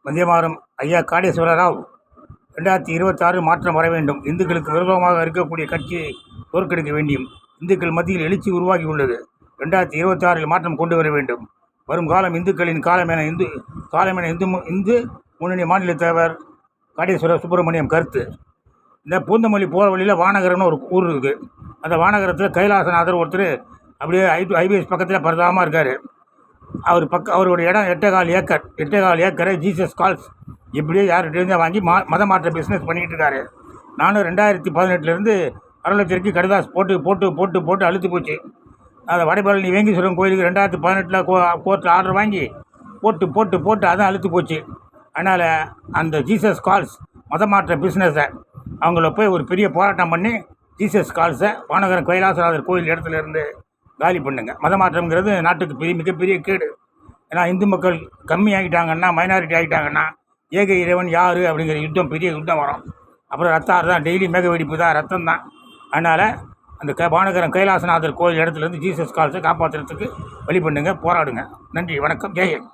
வந்தேமாறம். ஐயா காடேஸ்வர ராவ், 2026 மாற்றம் வர வேண்டும். இந்துக்களுக்கு விரோதமாக இருக்கக்கூடிய கட்சியை தோற்கடிக்க வேண்டும். இந்துக்கள் மத்தியில் எழுச்சி உருவாகி உள்ளது. 2026 மாற்றம் கொண்டு வர வேண்டும். வரும் காலம் இந்துக்களின் காலம் என இந்து முன்னணி மாநில தலைவர் காடேஸ்வர சுப்பிரமணியம் கருத்து. இந்த பூந்தமல்லி போகிற வழியில் வானகரம்னு ஒரு ஊர் இருக்குது. அந்த வானகரத்தில் கைலாசநாதர் ஒருத்தர் அப்படியே ஐபிஎஸ் பக்கத்தில் பரதாமல் இருக்கார். அவருடைய இடம் 8.25 ஏக்கரை ஜீசஸ் கால்ஸ் இப்படியே யார்கிட்டேருந்து வாங்கி மத மாற்ற பிஸ்னஸ் பண்ணிக்கிட்டு இருக்காரு. நானும் 2018 அருளச்சேரிக்கு கடிதாஸ் போட்டு அழுத்து போச்சு. அதை வடபழனி வேங்கீஸ்வரன் கோயிலுக்கு 2018 கோர்ட்டில் ஆர்டர் வாங்கி போட்டு அதான் அழுத்து போச்சு. அதனால் அந்த ஜீசஸ் கால்ஸ் மத மாற்ற பிஸ்னஸை அவங்கள போய் ஒரு பெரிய போராட்டம் பண்ணி ஜீசஸ் கால்ஸை வானகரம் கைலாசநாதர் கோயில் இடத்துல இருந்து காலி பண்ணுங்க. மத மாற்றம்ங்கிறது நாட்டுக்கு மிகப்பெரிய கேடு. ஏன்னா இந்து மக்கள் கம்மி ஆகிட்டாங்கன்னா, மைனாரிட்டி ஆகிட்டாங்கன்னா, ஏக இறைவன் யார் அப்படிங்கிற பெரிய யுத்தம் வரும். அப்புறம் ரத்தம் தான், டெய்லி மேக வெடிப்பு தான், ரத்தம் தான். அதனால் அந்த வானகரம் கைலாசநாதர் கோயில் இடத்துலேருந்து ஜீசஸ் கால்ஸை காப்பாற்றுறதுக்கு வழி பண்ணுங்க, போராடுங்க. நன்றி, வணக்கம், ஜெயஹிந்த்.